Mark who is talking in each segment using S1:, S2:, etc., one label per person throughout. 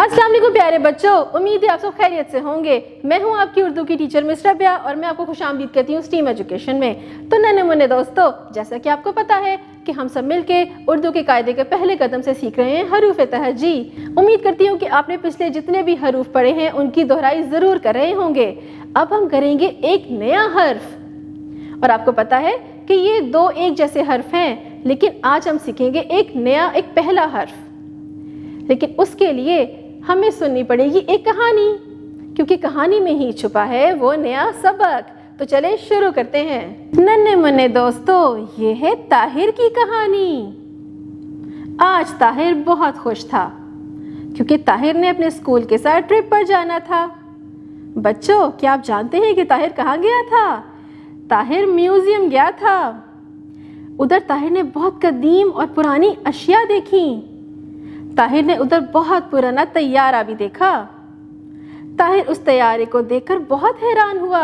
S1: अस्सलाम वालेकुम प्यारे बच्चों, उम्मीद है आप सब खैरियत से होंगे। मैं हूं आपकी उर्दू की टीचर मिस रबिया और मैं आपको खुशामदीद कहती हूं स्टीम एजुकेशन में। तो नन्हे मुन्ने दोस्तों, जैसा कि आपको पता है कि हम सब मिलके उर्दू के कायदे के पहले कदम से सीख रहे हैं हरूफ तहजी। उम्मीद करती हूँ कि आपने पिछले जितने भी हरूफ पढ़े हैं उनकी दोहराई ज़रूर कर रहे होंगे। अब हम करेंगे एक नया हर्फ और आपको पता है कि ये दो एक जैसे हर्फ हैं, लेकिन आज हम सीखेंगे एक नया, एक पहला हर्फ। लेकिन उसके लिए हमें सुननी पड़ेगी एक कहानी, क्योंकि कहानी में ही छुपा है वो नया सबक। तो चले शुरू करते हैं। नन्हे मुन्ने दोस्तों, ये है ताहिर की कहानी। आज ताहिर बहुत खुश था क्योंकि ताहिर ने अपने स्कूल के साथ ट्रिप पर जाना था। बच्चों, क्या आप जानते हैं कि ताहिर कहाँ गया था? ताहिर म्यूजियम गया था। उधर ताहिर ने बहुत कदीम और पुरानी अशिया देखी। ताहिर ने उधर बहुत पुराना तैयारा भी देखा। ताहिर उस तैयारे को देखकर बहुत हैरान हुआ।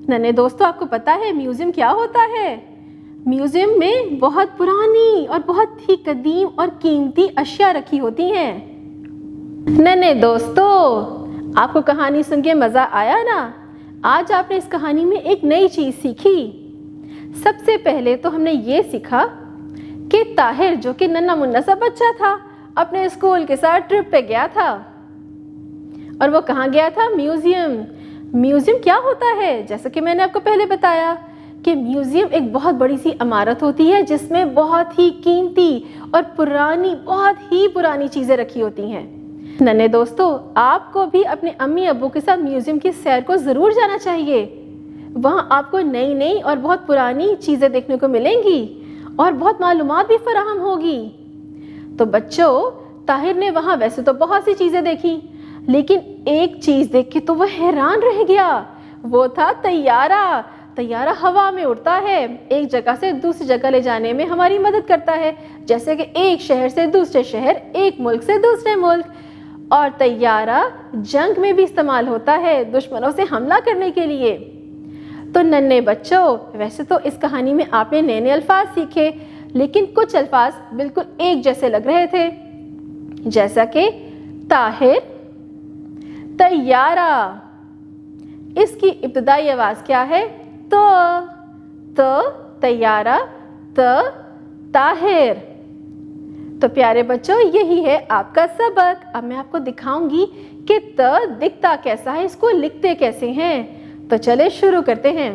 S1: नन्हे दोस्तों, आपको पता है म्यूजियम क्या होता है? म्यूजियम में बहुत पुरानी और बहुत ही कदीम और कीमती अशिया रखी होती हैं। नन्हे दोस्तों, आपको कहानी सुन के मज़ा आया ना? आज आपने इस कहानी में एक नई चीज़ सीखी। सबसे पहले तो हमने ये सीखा कि ताहिर, जो कि नन्हा मुन्ना सा बच्चा था, अपने स्कूल के साथ ट्रिप पे गया था। और वो कहाँ गया था? म्यूजियम। म्यूजियम क्या होता है? जैसा कि मैंने आपको पहले बताया कि म्यूजियम एक बहुत बड़ी सी इमारत होती है जिसमें बहुत ही कीमती और पुरानी, बहुत ही पुरानी चीज़ें रखी होती हैं। नन्हे दोस्तों, आपको भी अपने अम्मी अब्बू के साथ म्यूजियम की सैर को ज़रूर जाना चाहिए। वहाँ आपको नई नई और बहुत पुरानी चीज़ें देखने को मिलेंगी और बहुत मालूमात भी फराहम होगी। तो बच्चों, ताहिर ने वहाँ वैसे तो बहुत सी चीज़ें देखी, लेकिन एक चीज़ देख के तो वह हैरान रह गया। वो था तैयारा। तैयारा हवा में उड़ता है, एक जगह से दूसरी जगह ले जाने में हमारी मदद करता है, जैसे कि एक शहर से दूसरे शहर, एक मुल्क से दूसरे मुल्क। और तैयारा जंग में भी इस्तेमाल होता है, दुश्मनों से हमला करने के लिए। तो नन्हे बच्चों, वैसे तो इस कहानी में आपने नए नए अल्फाज सीखे, लेकिन कुछ अल्फाज बिल्कुल एक जैसे लग रहे थे, जैसा कि ताहिर, तैयारा। इसकी इब्तिदाई आवाज क्या है? तो तैयारा, ताहिर। तो प्यारे बच्चों, यही है आपका सबक। अब मैं आपको दिखाऊंगी कि दिखता कैसा है, इसको लिखते कैसे हैं। तो चले शुरू करते हैं।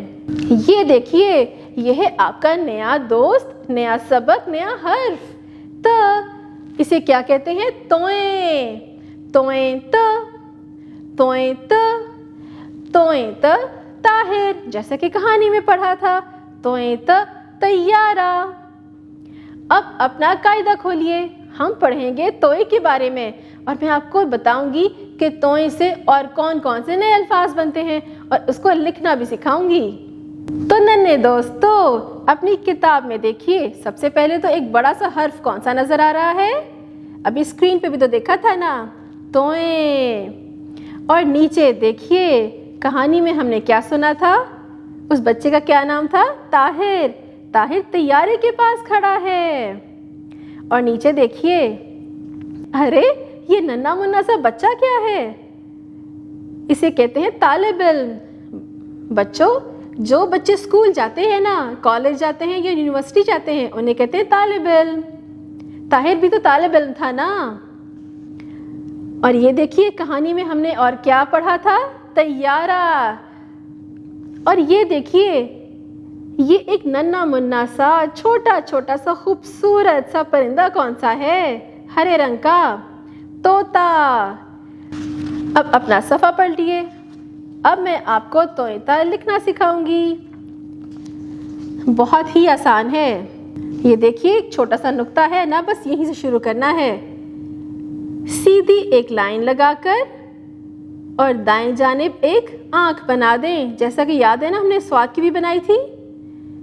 S1: ये देखिए, ये है आपका नया दोस्त, नया सबक, नया हर्फ। इसे क्या कहते हैं? तोएं। तोएं ताहिर, जैसा कि कहानी में पढ़ा था, तोएं तैयारा। अब अपना कायदा खोलिए, हम पढ़ेंगे तोए के बारे में और मैं आपको बताऊंगी कि तोए से और कौन कौन से नए अल्फाज बनते हैं और उसको लिखना भी सिखाऊंगी। तो नन्हे दोस्तों, अपनी किताब में देखिए, सबसे पहले तो एक बड़ा सा हर्फ कौन सा नजर आ रहा है? अभी स्क्रीन पे भी तो देखा था ना, तोए। और नीचे देखिए, कहानी में हमने क्या सुना था? उस बच्चे का क्या नाम था? ताहिर। ताहिर तैयारे के पास खड़ा है। और नीचे देखिए, अरे ये नन्हा मुन्ना सा बच्चा क्या है? इसे कहते हैं तालिब इल्म। बच्चों, जो बच्चे स्कूल जाते हैं ना, कॉलेज जाते हैं या यूनिवर्सिटी जाते हैं, उन्हें कहते हैं तालिब इल्म। ताहिर भी तो तालिब इल्म था ना। और ये देखिए, कहानी में हमने और क्या पढ़ा था? तैयारा। और ये देखिए, ये एक नन्हा मुन्ना सा छोटा छोटा सा खूबसूरत सा परिंदा कौन सा है? हरे रंग का, तोता। अब अपना सफ़ा पलटिए। अब मैं आपको तोता लिखना सिखाऊंगी। बहुत ही आसान है। ये देखिए, एक छोटा सा नुक्ता है ना, बस यहीं से शुरू करना है। सीधी एक लाइन लगाकर और दाएं जानिब एक आंख बना दें, जैसा कि याद है ना, हमने स्वाद की भी बनाई थी।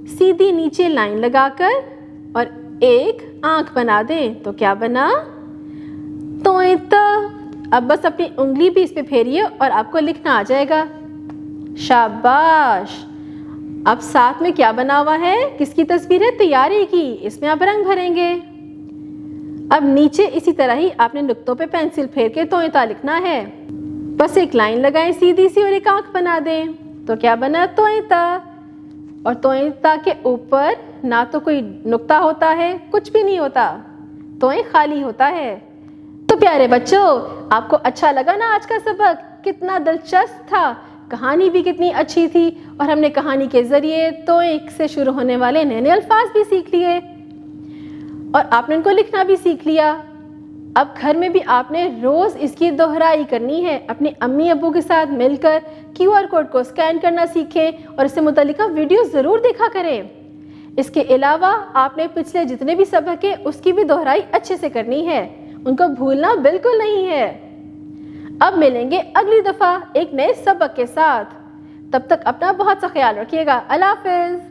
S1: सीधी नीचे लाइन लगाकर और एक आंख बना दें, तो क्या बना? तोता। अब बस अपनी उंगली भी इस पे फेरिए और आपको लिखना आ जाएगा। शाबाश। अब साथ में क्या बना हुआ है? किसकी तस्वीर है? तैयारी की। इसमें आप रंग भरेंगे। اب نیچے اسی طرح ہی آپ نے نقطوں پہ پینسل پھیر کے توئیں تا لکھنا ہے. بس ایک لائن لگائیں سیدھی سی اور ایک آنکھ بنا دیں. تو کیا بنا؟ توئیں تا. اور توئیں تا کے اوپر نہ تو کوئی نقطہ ہوتا ہے، کچھ بھی نہیں ہوتا، توئیں خالی ہوتا ہے. تو پیارے بچوں، آپ کو اچھا لگا نا آج کا سبق؟ کتنا دلچسپ تھا، کہانی بھی کتنی اچھی تھی، اور ہم نے کہانی کے ذریعے توئیں سے شروع ہونے والے نئے نئے الفاظ بھی سیکھ لیے اور آپ نے ان کو لکھنا بھی سیکھ لیا. اب گھر میں بھی آپ نے روز اس کی دہرائی کرنی ہے. اپنے امی ابو کے ساتھ مل کر QR کوڈ کو اسکین کرنا سیکھیں اور اس سے متعلقہ ویڈیو ضرور دیکھا کریں. اس کے علاوہ آپ نے پچھلے جتنے بھی سبق ہیں اس کی بھی دہرائی اچھے سے کرنی ہے، ان کو بھولنا بالکل نہیں ہے. اب ملیں گے اگلی دفعہ ایک نئے سبق کے ساتھ. تب تک اپنا بہت سا خیال رکھیے گا. اللہ حافظ.